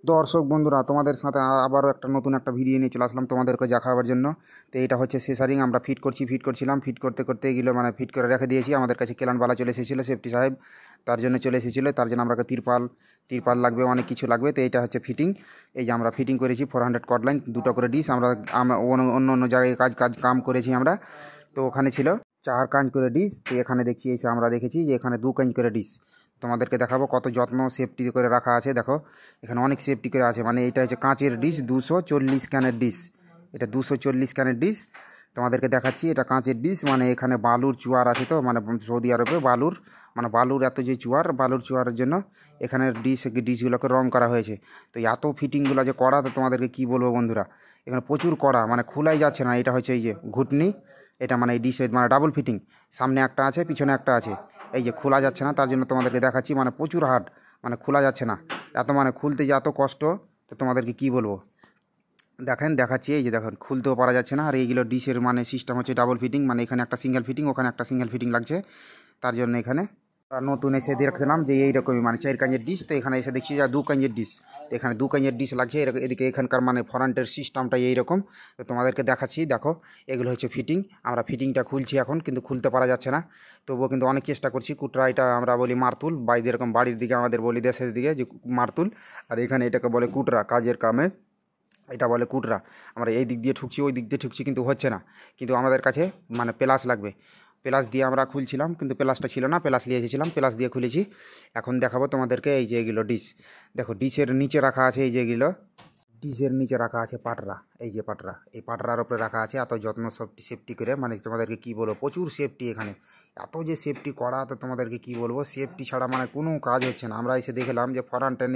দর্শক বন্ধুরা, তোমাদের সাথে আবারও একটা নতুন একটা ভিডিও নিয়ে চলে আসলাম তোমাদেরকে দেখাবার জন্য। তো এটা হচ্ছে সেসারিং, আমরা ফিট করছিলাম। ফিট করতে করতে এগুলো মানে ফিট করে রেখে দিয়েছি। আমাদের কাছে কেলানবালা চলে এসেছিলো, সেফটি সাহেব তার জন্য চলে এসেছিলো। তার জন্য আমরা তিরপাল লাগবে, অনেক কিছু লাগবে। তো এইটা হচ্ছে ফিটিং। এই যে আমরা ফিটিং করেছি 400 কট লাইন, দুটো করে ডিশ। আমরা অন্য অন্য জায়গায় কাম করেছি আমরা। তো ওখানে ছিল 4 কাঁচ করে ডিশ। তো এখানে দেখছি এসে আমরা দেখেছি যে এখানে 2 কাঁচ করে ডিশ। তোমাদেরকে দেখাবো কত যত্ন সেফটি করে রাখা আছে। দেখো এখানে অনেক সেফটি করে আছে। মানে এটা হচ্ছে কাঁচের ডিশ, 240 ক্যানের ডিশ। এটা 240 ক্যানের ডিশ তোমাদেরকে দেখাচ্ছি। এটা কাঁচের ডিশ। মানে এখানে বালুর চুয়ার আছে, তো মানে সৌদি আরবে বালুর এত যে বালুর চুয়ারের জন্য এখানে ডিশগুলোকে রং করা হয়েছে। তো এত ফিটিংগুলো যে করা, তো তোমাদেরকে কী বলবো বন্ধুরা, এখানে প্রচুর কড়া, মানে খোলাই যাচ্ছে না। এটা হচ্ছে এই যে ঘুটনি, এটা মানে এই ডিশের মানে ডাবল ফিটিং, সামনে একটা আছে পিছনে একটা আছে। এই যে খোলা যাচ্ছে না, তার জন্য তোমাদেরকে দেখাচ্ছি। মানে প্রচুর হার্ড, মানে খোলা যাচ্ছে না এত, মানে খুলতে যে এত কষ্ট, তো তোমাদেরকে কি বলবো। দেখাচ্ছি, এই যে দেখেন খুলতেও পারা যাচ্ছে না। আর এইগুলো ডিশের মানে সিস্টেম হচ্ছে ডাবল ফিটিং, মানে এখানে একটা সিঙ্গেল ফিটিং, ওখানে একটা সিঙ্গেল ফিটিং লাগছে। তার জন্য এখানে নতুন এসে দেখলাম যে এইরকমই মানে 4 কাঁচের ডিশ। তো এখানে এসে দেখছি যে 2 কাঁচের ডিশ। তো এখানে 2 কাঁচের ডিশ লাগছে। এদিকে এখানকার মানে ফ্রন্টের সিস্টেমটা এইরকম। তো তোমাদেরকে দেখাচ্ছি, দেখো এগুলো হচ্ছে ফিটিং। আমরা ফিটিংটা খুলছি এখন, কিন্তু খুলতে পারা যাচ্ছে না। তবুও কিন্তু অনেক চেষ্টা করছি। কুটরা, এটা আমরা বলি মারতুল, বাইরে এরকম বাড়ির দিকে আমাদের বলি, দেশের দিকে যে মারতুল। আর এখানে এটাকে বলে কুটরা, কাজের কামে এটা বলে কুটরা। আমরা এই দিক দিয়ে ঠুকছি, ওই দিক দিয়ে ঠুকছি, কিন্তু হচ্ছে না। কিন্তু আমাদের কাছে মানে প্লাস লাগবে। প্লাস দিয়ে আমরা খুলছিলাম, কিন্তু প্লাসটা ছিল না। প্লাস নিয়ে এসেছিলাম, প্লাস দিয়ে খুলেছি। এখন দেখাবো তোমাদেরকে। এই যে এগুলো ডিশ, দেখো ডিশের নিচে রাখা আছে। এই যে এগুলো ডিশের নিচে রাখা আছে পাটরা। এই যে পাটরা, এই পাটরার উপরে রাখা আছে এত যত্ন সেফটি করে। মানে তোমাদেরকে কি বলবো, প্রচুর সেফটি এখানে। এত যে সেফটি করা, তো তোমাদেরকে কি বলবো, সেফটি ছাড়া মানে কোনো কাজ হচ্ছে না। আমরা এসে দেখলাম যে ফরেন্টের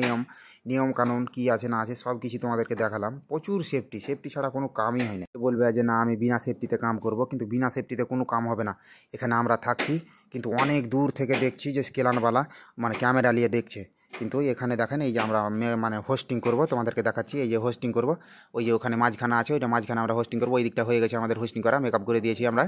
নিয়ম কানুন কী আছে না আছে সব কিছু তোমাদেরকে দেখালাম। প্রচুর সেফটি ছাড়া কোনো কামই হয় না। বলবে যে না আমি বিনা সেফটিতে কাম করব, কিন্তু বিনা সেফটিতে কোনো কাম হবে না। এখানে আমরা থাকছি, কিন্তু অনেক দূর থেকে দেখছি যে স্কেলানওয়ালা মানে ক্যামেরা নিয়ে দেখছে। কিন্তু এখানে দেখেন, এই যে আমরা মানে হোস্টিং করব, তোমাদেরকে দেখাচ্ছি। এই যে হোস্টিং করব, ওই যে ওখানে মাঝখানে আছে, ওইটা মাঝখানে আমরা হোস্টিং করব। ওই দিকটা হয়ে গেছে আমাদের হোস্টিং করা, মেকআপ করে দিয়েছি আমরা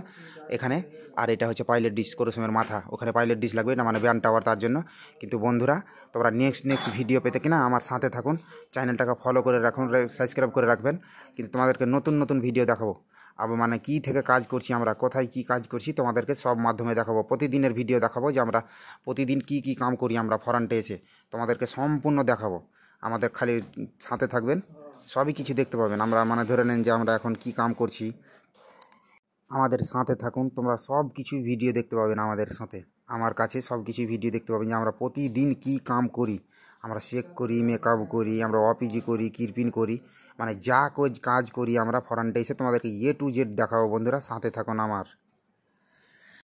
এখানে। আর এটা হচ্ছে পাইলট ডিশ, ক্রোসমের মাথা, ওখানে পাইলট ডিশ লাগবে না, মানে ব্যান্ড টাওয়ার, তার জন্য। কিন্তু বন্ধুরা, তোমরা নেক্সট ভিডিও পেতে কিনা আমার সাথে থাকুন, চ্যানেলটাকে ফলো করে রাখুন, সাবস্ক্রাইব করে রাখবেন। কিন্তু তোমাদেরকে নতুন ভিডিও দেখাবো। আবার মানে কী থেকে কাজ করছি আমরা, কোথায় কি কাজ করছি, তোমাদেরকে সব মাধ্যমে দেখাবো। প্রতিদিনের ভিডিও দেখাবো যে আমরা প্রতিদিন কি কাম করি আমরা ফ্রন্টে এসে, তোমাদেরকে সম্পূর্ণ দেখাবো। আমাদের খালি সাথে থাকবেন, সবই কিছু দেখতে পাবেন। আমরা মানে ধরে নেন যে আমরা এখন কি কাম করছি, আমাদের সাথে থাকুন, তোমরা সব কিছু ভিডিও দেখতে পাবেন আমাদের সাথে। আমার কাছে সব কিছু ভিডিও দেখতে পাবেন যে আমরা প্রতিদিন কি কাম করি। আমরা শেক করি, মেকআপ করি, আমরা অপিজি করি, কিরপিন করি, মানে যা কাজ করি আমরা ফ্রন্টে এসে তোমাদেরকে A to Z দেখাবো। বন্ধুরা সাথে থাকুন আমার।